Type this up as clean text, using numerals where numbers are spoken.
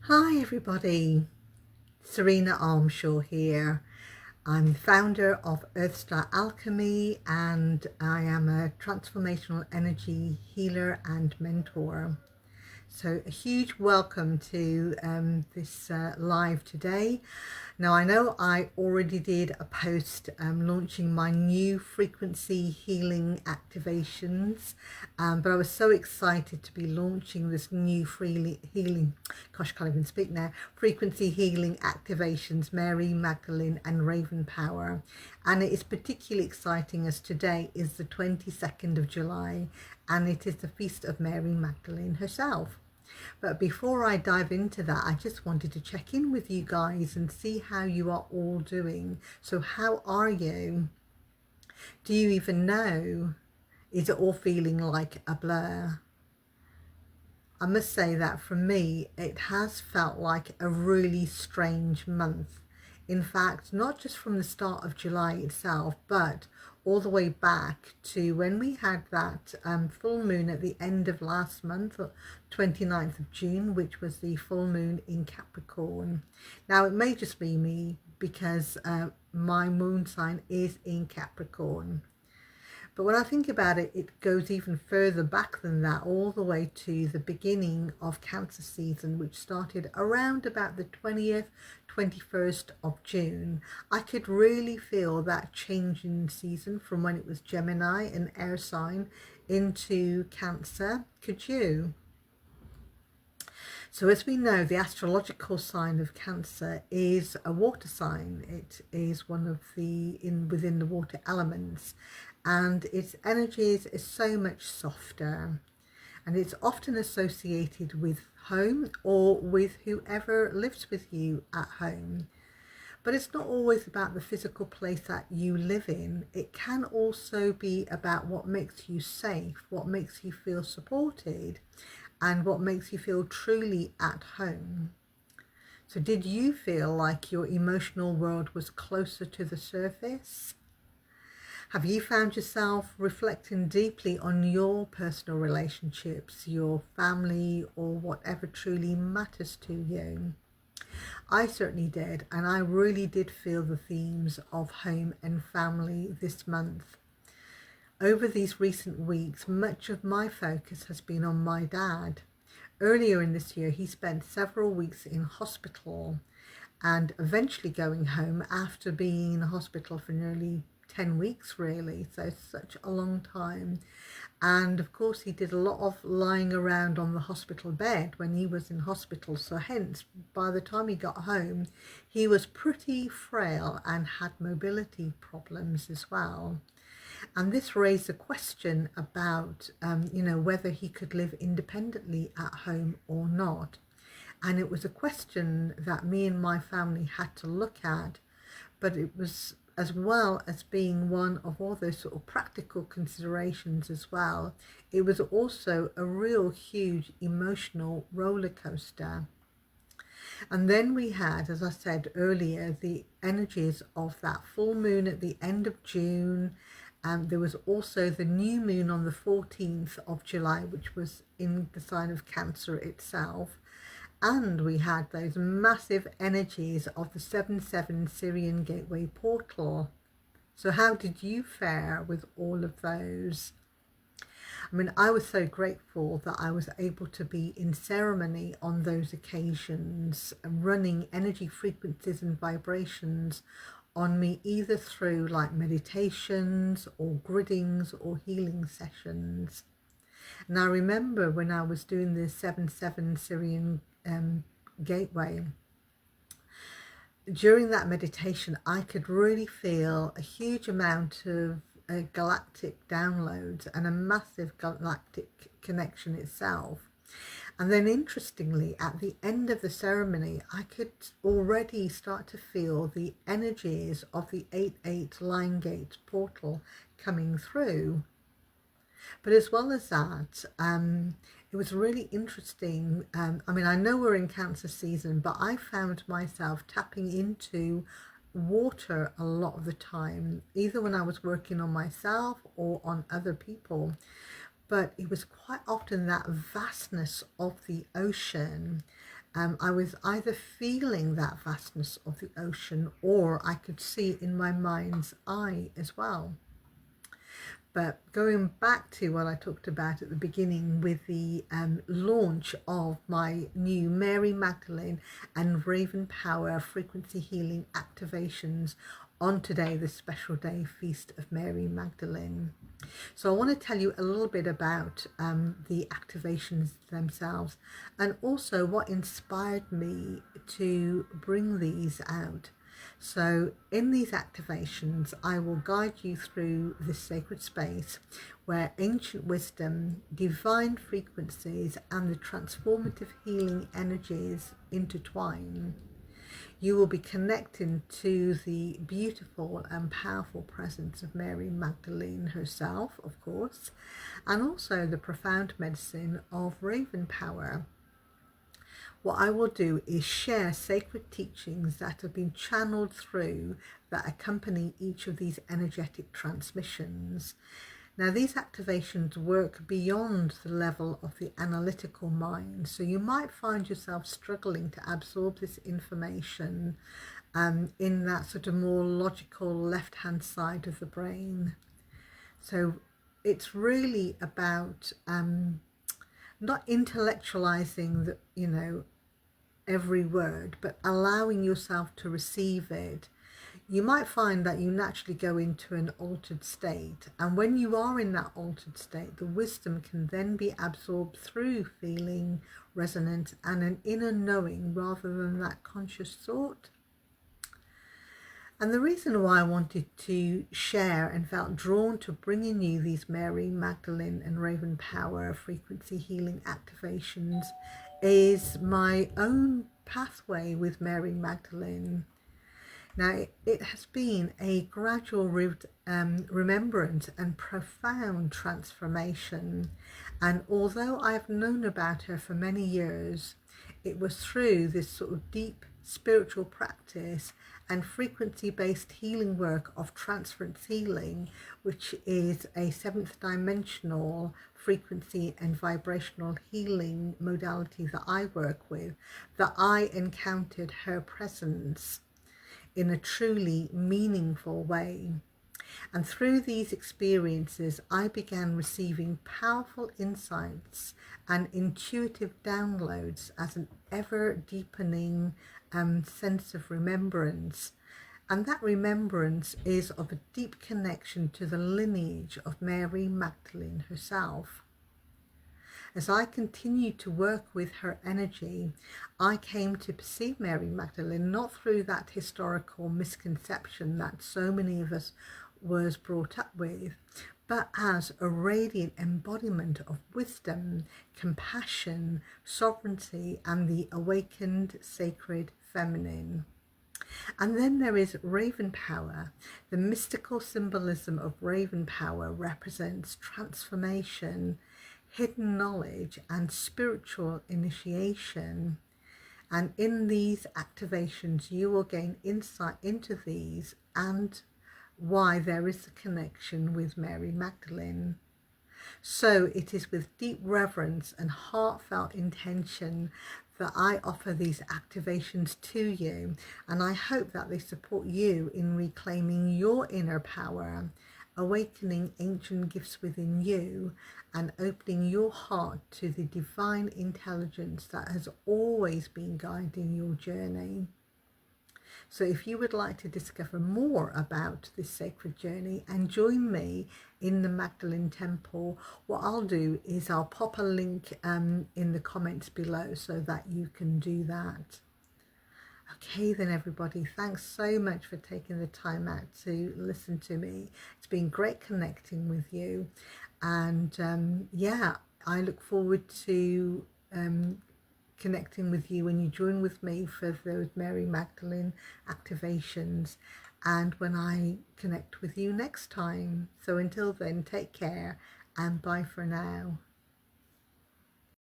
Hi everybody, Serena Armshaw here. I'm founder of Earthstar Alchemy and I am a transformational energy healer and mentor. So a huge welcome to this live today. Now I know I already did a post launching my new frequency healing activations, but I was so excited to be launching this new healing, gosh, can't even speak now, frequency healing activations, Mary, Magdalene and Raven Power. And it is particularly exciting as today is the 22nd of July and it is the feast of Mary Magdalene herself. But before I dive into that, I just wanted to check in with you guys and see how you are all doing. So how are you? Do you even know? Is it all feeling like a blur? I must say that for me, it has felt like a really strange month. In fact, not just from the start of July itself, but all the way back to when we had that full moon at the end of last month, 29th of June, which was the full moon in Capricorn. Now, it may just be me because my moon sign is in Capricorn. But when I think about it, it goes even further back than that, all the way to the beginning of Cancer season, which started around about the 20th, 21st of June. I could really feel that change in season from when it was Gemini, an air sign, into Cancer. Could you? So as we know, the astrological sign of Cancer is a water sign. It is one of the within the water elements, and its energies is so much softer, and it's often associated with home or with whoever lives with you at home. But it's not always about the physical place that you live in. It can also be about what makes you safe, what makes you feel supported, and what makes you feel truly at home. So did you feel like your emotional world was closer to the surface? Have you found yourself reflecting deeply on your personal relationships, your family, or whatever truly matters to you? I certainly did, and I really did feel the themes of home and family this month. Over these recent weeks, much of my focus has been on my dad. Earlier in this year, he spent several weeks in hospital and eventually going home after being in hospital for nearly 10 weeks, really. So such a long time. And of course, he did a lot of lying around on the hospital bed when he was in hospital. So hence, by the time he got home, he was pretty frail and had mobility problems as well. And this raised a question about, whether he could live independently at home or not. And it was a question that me and my family had to look at, but it was as well as being one of all those sort of practical considerations as well. It was also a real huge emotional roller coaster. And then we had, as I said earlier, the energies of that full moon at the end of June. There was also the new moon on the 14th of July, which was in the sign of Cancer itself. And we had those massive energies of the 7/7 Syrian Gateway portal. So how did you fare with all of those? I mean, I was so grateful that I was able to be in ceremony on those occasions, running energy frequencies and vibrations on me, either through like meditations or griddings or healing sessions. And I remember when I was doing the 7/7 Syrian Gateway, during that meditation, I could really feel a huge amount of galactic downloads and a massive galactic connection itself. And then interestingly, at the end of the ceremony, I could already start to feel the energies of the 8/8 Line Gate portal coming through. But as well as that, it was really interesting. I mean, I know we're in Cancer season, but I found myself tapping into water a lot of the time, either when I was working on myself or on other people. But it was quite often that vastness of the ocean I was either feeling that vastness of the ocean, or I could see it in my mind's eye as well. But going back to what I talked about at the beginning with the launch of my new Mary Magdalene and Raven Power frequency healing activations on today, the special day, Feast of Mary Magdalene. So I want to tell you a little bit about the activations themselves, and also what inspired me to bring these out. So in these activations, I will guide you through this sacred space where ancient wisdom, divine frequencies, and the transformative healing energies intertwine. You will be connecting to the beautiful and powerful presence of Mary Magdalene herself, of course, and also the profound medicine of Raven Power. What I will do is share sacred teachings that have been channeled through that accompany each of these energetic transmissions. Now, these activations work beyond the level of the analytical mind, so you might find yourself struggling to absorb this information in that sort of more logical left-hand side of the brain. So it's really about not intellectualizing the, every word, but allowing yourself to receive it. You might find that you naturally go into an altered state, and when you are in that altered state, the wisdom can then be absorbed through feeling, resonance, and an inner knowing rather than that conscious thought. And the reason why I wanted to share and felt drawn to bringing you these Mary Magdalene and Raven Power frequency healing activations is my own pathway with Mary Magdalene. Now, it has been a gradual remembrance and profound transformation. And although I've known about her for many years, it was through this sort of deep spiritual practice and frequency-based healing work of transference healing, which is a seventh dimensional frequency and vibrational healing modality that I work with, that I encountered her presence in a truly meaningful way. And through these experiences, I began receiving powerful insights and intuitive downloads as an ever deepening sense of remembrance. And that remembrance is of a deep connection to the lineage of Mary Magdalene herself. As I continued to work with her energy, I came to perceive Mary Magdalene not through that historical misconception that so many of us was brought up with, but as a radiant embodiment of wisdom, compassion, sovereignty, and the awakened sacred feminine. And then there is Raven Power. The mystical symbolism of Raven Power represents transformation, hidden knowledge, and spiritual initiation. And in these activations, you will gain insight into these and why there is a connection with Mary Magdalene. So it is with deep reverence and heartfelt intention that I offer these activations to you, and I hope that they support you in reclaiming your inner power, awakening ancient gifts within you, and opening your heart to the divine intelligence that has always been guiding your journey. So if you would like to discover more about this sacred journey and join me in the Magdalene Temple, what I'll do is I'll pop a link in the comments below so that you can do that. Okay then everybody, thanks so much for taking the time out to listen to me. It's been great connecting with you, and yeah, I look forward to connecting with you when you join with me for those Mary Magdalene activations, and when I connect with you next time. So until then, take care and bye for now.